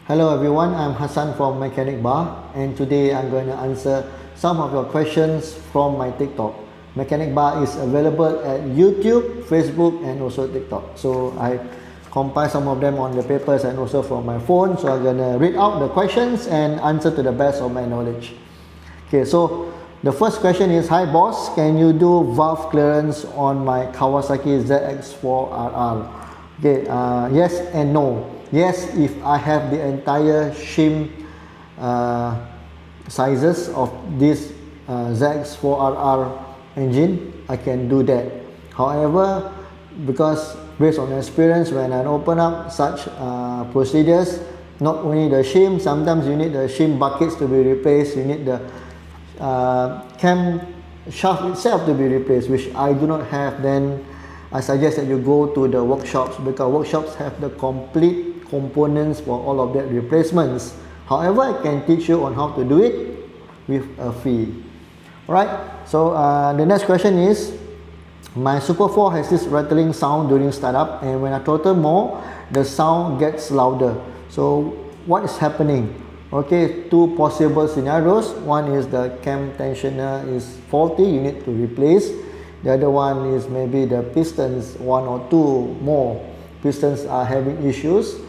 Hello everyone, I'm Hassan from Mechanic Bar, and today I'm going to answer some of your questions from my TikTok. Mechanic Bar is available at YouTube, Facebook and also TikTok. So I compile some of them on the papers and also from my phone. So I'm going to read out the questions and answer to the best of my knowledge. Okay, so the first question is, hi boss, can you do valve clearance on my Kawasaki ZX4RR? Okay, yes and no. Yes, if I have the entire shim sizes of this ZX4RR engine, I can do that. However, because based on experience, when I open up such procedures, not only the shim, sometimes you need the shim buckets to be replaced, you need the cam shaft itself to be replaced, which I do not have. Then I suggest that you go to the workshops, because workshops have the complete components for all of that replacements. However, I can teach you on how to do it with a fee. Alright, so the next question is, my Super 4 has this rattling sound during startup, and when I throttle more, the sound gets louder. So what is happening? Okay, two possible scenarios. One is the cam tensioner is faulty, you need to replace. The other one is maybe the pistons, one or two more pistons are having issues.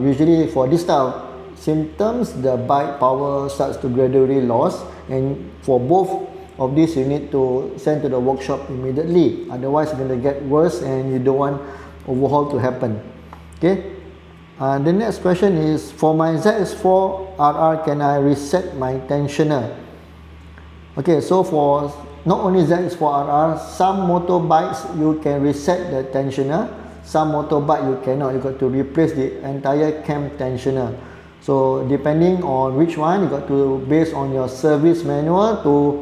Usually for this type of symptoms, the bike power starts to gradually lose, and for both of these you need to send to the workshop immediately, otherwise it's going to get worse and you don't want overhaul to happen. Okay, the next question is, for my ZX4RR, can I reset my tensioner? Okay, so for not only ZX4RR, some motorbikes you can reset the tensioner, some motorbike you cannot. You got to replace the entire cam tensioner. So depending on which one, you got to, based on your service manual, to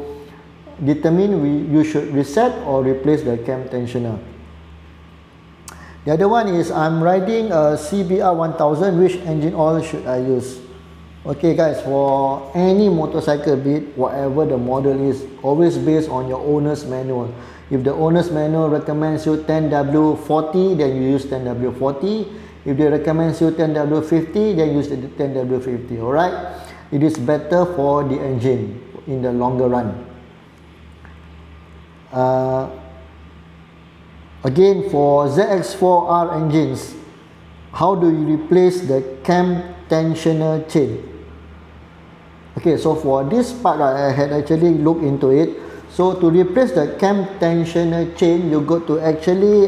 determine you should reset or replace the cam tensioner. The other one is, I'm riding a CBR 1000, which engine oil should I use? Okay guys, for any motorcycle, be it whatever the model is, always based on your owner's manual. If the owner's manual recommends you 10W40, then you use 10W40. If they recommend you 10W50, then use the 10W50. Alright, it is better for the engine in the longer run. Again, for ZX4R engines, how do you replace the cam tensioner chain? Okay, so for this part, I had actually looked into it. So to replace the cam tensioner chain, you got to actually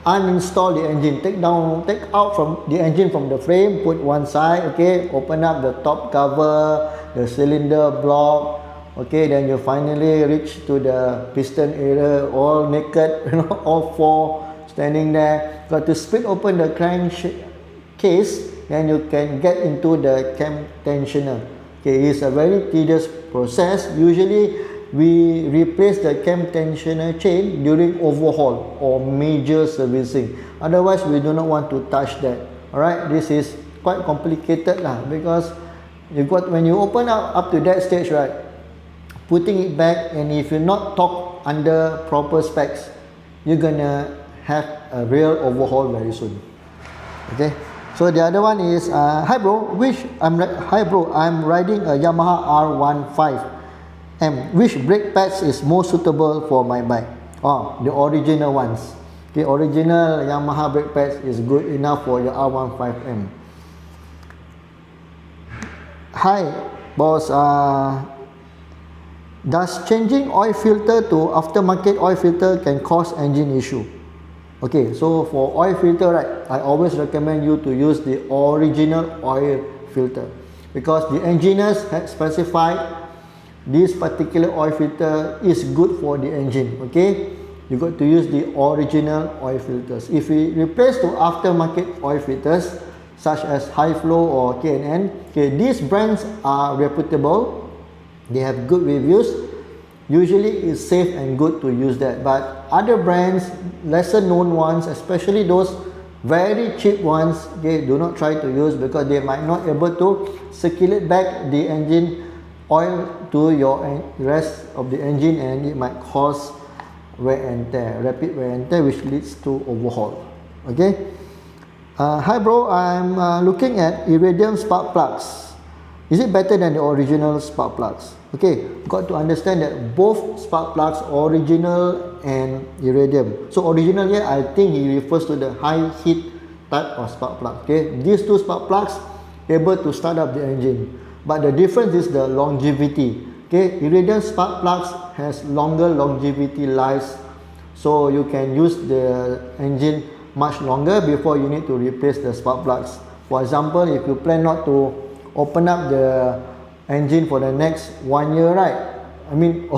uninstall the engine, take out from the engine from the frame, put one side, okay, open up the top cover, the cylinder block, okay, then you finally reach to the piston area, all naked, all four standing there. Got to split open the crankcase, then you can get into the cam tensioner. Okay, it's a very tedious process. Usually we replace the cam tensioner chain during overhaul or major servicing. Otherwise, we do not want to touch that. Alright, this is quite complicated because when you open up to that stage, right, putting it back, and if you're not torqued under proper specs, you're gonna have a real overhaul very soon. Okay, so the other one is, hi bro, I'm riding a Yamaha R15M. Which brake pads is more suitable for my bike? Oh, the original ones. The original Yamaha brake pads is good enough for your R15M. Hi boss, does changing oil filter to aftermarket oil filter can cause engine issue? Okay, so for oil filter, right, I always recommend you to use the original oil filter, because the engineers had specified this particular oil filter is good for the engine. Okay, you got to use the original oil filters. If we replace to aftermarket oil filters such as High Flow or K&N, okay, these brands are reputable, they have good reviews. Usually it's safe and good to use that. But other brands, lesser known ones, especially those very cheap ones, okay, do not try to use, because they might not able to circulate back the engine oil to your rest of the engine, and it might cause wear and tear, rapid wear and tear, which leads to overhaul. Okay, Hi bro, I'm looking at iridium spark plugs. Is it better than the original spark plugs? Okay, got to understand that both spark plugs, original and iridium. So original here, I think he refers to the high heat type of spark plug. Okay, these two spark plugs able to start up the engine, but the difference is the longevity. Okay, iridium spark plugs has longer longevity lives, so you can use the engine much longer before you need to replace the spark plugs. For example, if you plan not to open up the engine for the next 1 year, right? I mean,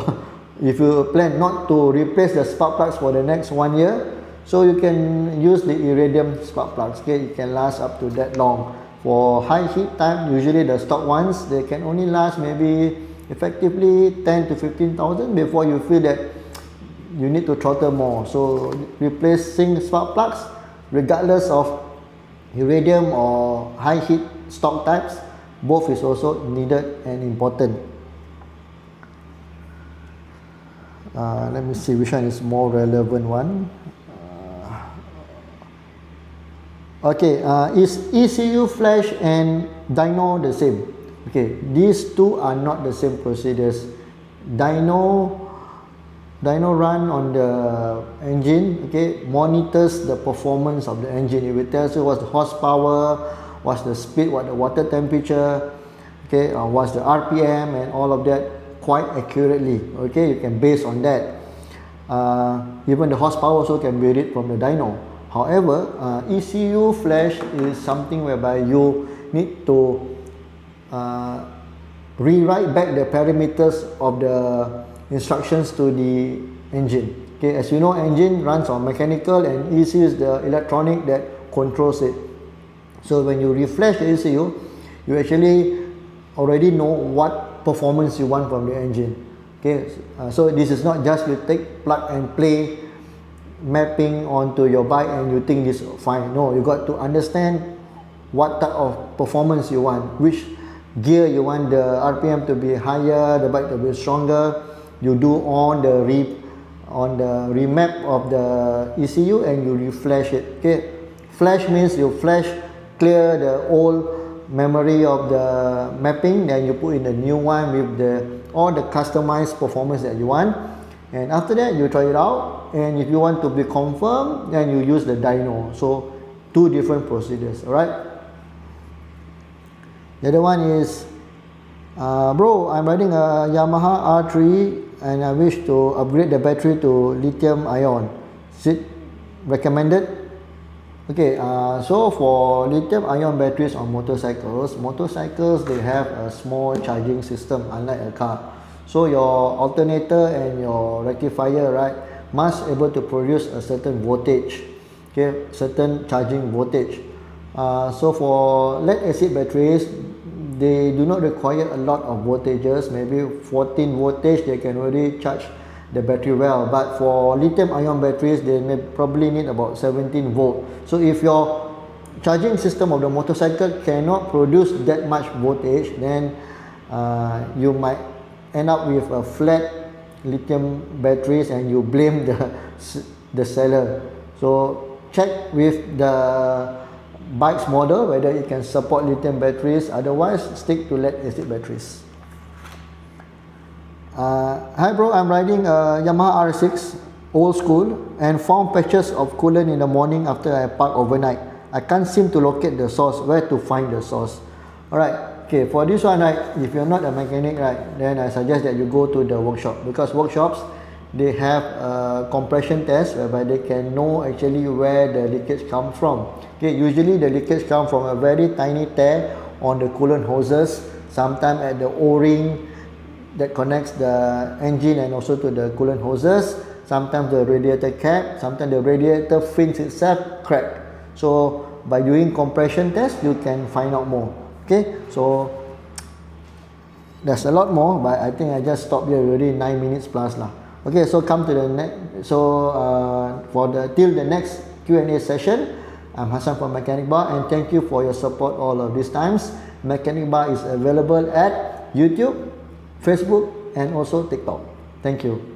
if you plan not to replace the spark plugs for the next 1 year, so you can use the iridium spark plugs. Okay, it can last up to that long. For high heat time, usually the stock ones, they can only last maybe effectively 10 to 15,000 before you feel that you need to throttle more. So replacing spark plugs, regardless of iridium or high heat stock types, both is also needed and important. Let me see which one is more relevant one. Okay, is ECU flash and dyno the same? Okay, these two are not the same procedures. Dyno run on the engine, okay, monitors the performance of the engine. It will tell you what's the horsepower, what's the speed, what the water temperature, okay, what's the RPM and all of that quite accurately. Okay, you can base on that. Even the horsepower also can be read from the dyno. However, ECU flash is something whereby you need to rewrite back the parameters of the instructions to the engine. Okay, as you know, engine runs on mechanical and ECU is the electronic that controls it. So when you reflash the ECU, you actually already know what performance you want from the engine. Okay, so this is not just you take plug and play mapping onto your bike and you think this fine. No, you got to understand what type of performance you want, which gear you want the RPM to be higher, the bike to be stronger. You do on the remap of the ECU and you reflash it. Okay, flash means you flash clear the old memory of the mapping, then you put in the new one with all the customized performance that you want, and after that you try it out, and if you want to be confirmed, then you use the dyno. So two different procedures. All right, the other one is bro, I'm riding a Yamaha R3 and I wish to upgrade the battery to lithium ion. Is it recommended? Okay, so for lithium ion batteries on motorcycles they have a small charging system, unlike a car. So your alternator and your rectifier, right, must able to produce a certain voltage, okay, certain charging voltage. So for lead acid batteries, they do not require a lot of voltages, maybe 14 voltage they can already charge the battery well, but for lithium ion batteries they may probably need about 17 volt. So if your charging system of the motorcycle cannot produce that much voltage, then you might end up with a flat lithium batteries and you blame the seller. So check with the bike's model whether it can support lithium batteries, otherwise stick to lead acid batteries. Hi bro, I'm riding a Yamaha R6 old school and found patches of coolant in the morning after I park overnight. I can't seem to locate the source. Where to find the source? Alright, okay, for this one, right, if you're not a mechanic, right, then I suggest that you go to the workshop, because workshops, they have a compression test whereby they can know actually where the leakage comes from. Okay, usually the leakage comes from a very tiny tear on the coolant hoses, sometimes at the O-ring that connects the engine and also to the coolant hoses, sometimes the radiator cap, sometimes the radiator fins itself cracked. So by doing compression test, you can find out more. Okay, so there's a lot more, but I think I just stopped here already, 9 minutes plus lah. Okay, so come to the next. So till the next Q&A session. I'm Hassan from Mechanic Bar, and thank you for your support all of these times. Mechanic Bar is available at YouTube, Facebook, and also TikTok. Thank you.